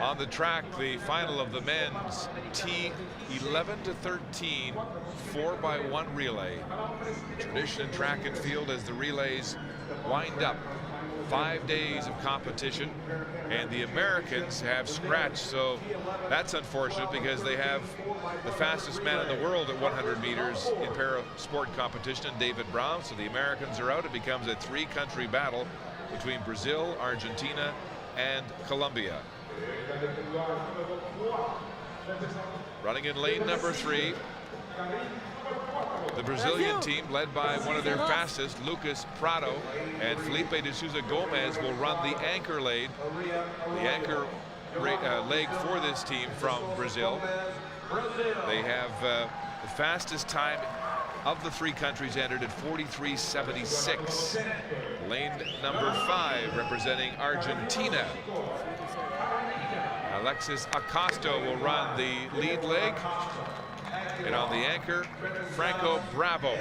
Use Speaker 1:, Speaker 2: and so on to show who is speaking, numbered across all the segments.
Speaker 1: On the track, the final of the men's T11 to 13 4x1 relay. Tradition in track and field as the relays wind up. 5 days of competition, and the Americans have scratched, so that's unfortunate because they have the fastest man in the world at 100 meters in para sport competition, David Brown. So the Americans are out. It becomes a three-country battle between Brazil, Argentina, and Colombia. Running in lane number 3, the Brazilian team, led by one of their fastest, Lucas Prado, and Felipe de Souza Gomez, will run the anchor leg, leg for this team from Brazil. They have the fastest time of the three countries entered at 43.76. Lane number 5, representing Argentina. Alexis Acosta will run the lead leg. And on the anchor, Franco Bravo.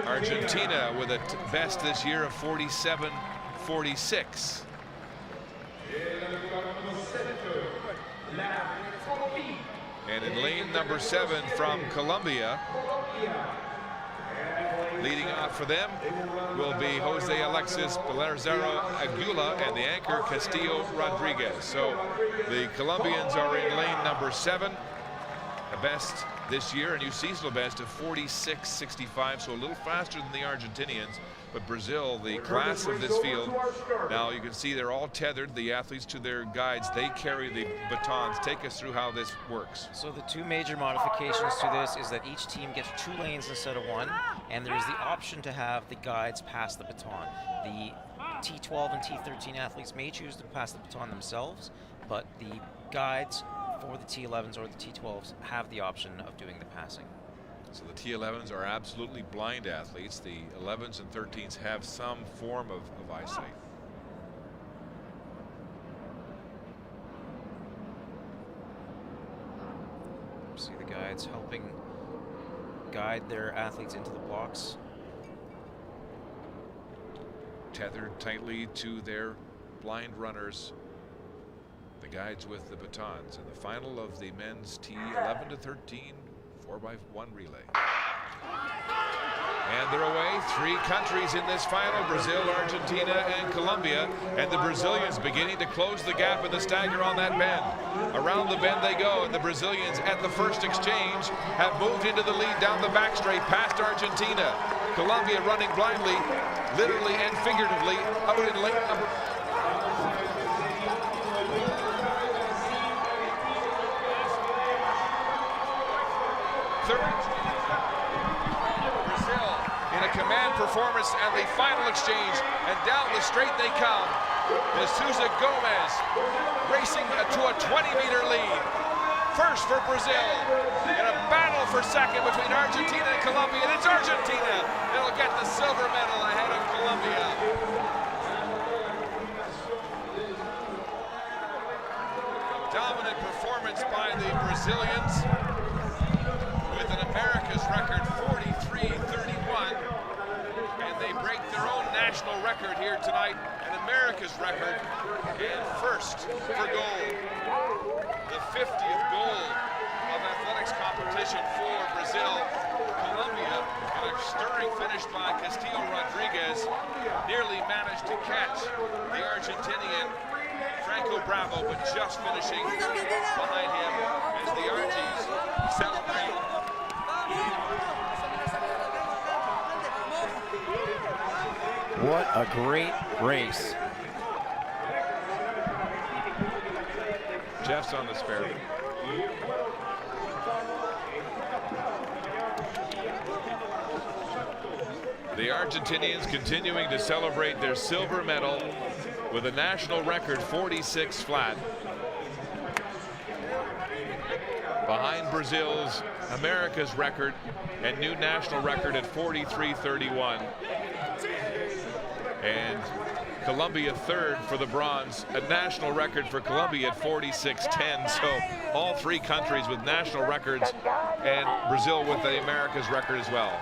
Speaker 1: Argentina with a best this year of 47.46. And in lane number 7 from Colombia, leading out for them will be Jose Alexis Lazaro Aguila and the anchor Castillo Rodriguez. So the Colombians are in lane number 7. A best this year, a new seasonal best of 46.65, so a little faster than the Argentinians. But Brazil, the class of this field, now you can see they're all tethered, the athletes, to their guides. They carry the batons. Take us through how this works.
Speaker 2: So the two major modifications to this is that each team gets 2 lanes instead of 1, and there's the option to have the guides pass the baton. The T12 and T13 athletes may choose to pass the baton themselves, but the guides for the T11s or the T12s have the option of doing the passing.
Speaker 1: So the T11s are absolutely blind athletes. The 11s and 13s have some form of eyesight.
Speaker 2: See the guides helping guide their athletes into the blocks.
Speaker 1: Tethered tightly to their blind runners. The guides with the batons in the final of the men's T11 to 13 4x1 relay. And they're away. 3 countries in this final: Brazil, Argentina, and Colombia. And the Brazilians beginning to close the gap in the stagger on that bend. Around the bend they go, and the Brazilians at the first exchange have moved into the lead down the back straight past Argentina. Colombia running blindly, literally and figuratively, out in lane number 30. Brazil in a command performance and the final exchange, and down the straight they come. De Souza Gomez racing to a 20-meter lead. First for Brazil in a battle for second between Argentina and Colombia, and it's Argentina that'll get the silver medal ahead of Colombia. Dominant performance by the Brazilians, with an America's record 43.31, and they break their own national record here tonight, an America's record, and first for gold. The 50th gold of athletics competition for Brazil. Colombia, in a stirring finish by Castillo Rodriguez, nearly managed to catch the Argentinian Franco Bravo, but just finishing behind him as the Argies celebrate.
Speaker 2: What a great race.
Speaker 1: Jeff's on the spare. The Argentinians continuing to celebrate their silver medal with a national record 46 flat. Behind Brazil's America's record and new national record at 43.31. And Colombia third for the bronze, a national record for Colombia at 46:10. So all three countries with national records, and Brazil with the America's record as well.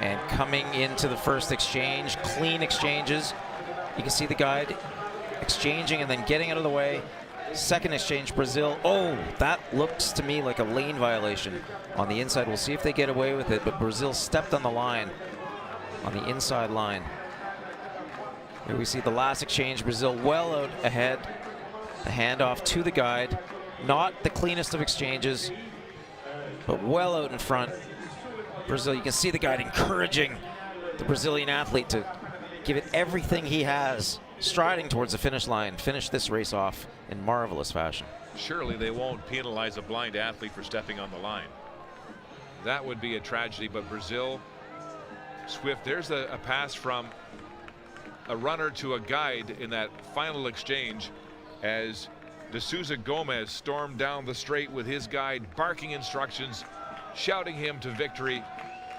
Speaker 2: And coming into the first exchange, clean exchanges. You can see the guide exchanging and then getting out of the way. Second exchange, Brazil. Oh, that looks to me like a lane violation on the inside. We'll see if they get away with it, but Brazil stepped on the line, on the inside line. Here we see the last exchange, Brazil well out ahead. The handoff to the guide. Not the cleanest of exchanges, but well out in front. Brazil, you can see the guide encouraging the Brazilian athlete to give it everything he has, striding towards the finish line, finish this race off in marvelous fashion.
Speaker 1: Surely they won't penalize a blind athlete for stepping on the line. That would be a tragedy, but Brazil, swift. There's a pass from a runner to a guide in that final exchange as De Souza Gomez stormed down the straight with his guide barking instructions, shouting him to victory.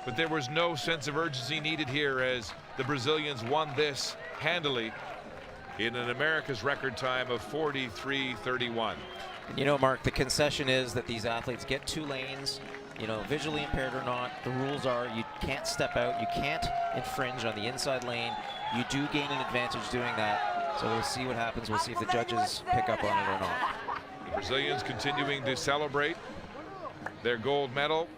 Speaker 1: But there was no sense of urgency needed here as the Brazilians won this handily in an America's record time of 43:31.
Speaker 2: You know, Mark, the concession is that these athletes get 2 lanes, you know, visually impaired or not. The rules are you can't step out, you can't infringe on the inside lane. You do gain an advantage doing that. So we'll see what happens. We'll see if the judges pick up on it or not.
Speaker 1: The Brazilians continuing to celebrate their gold medal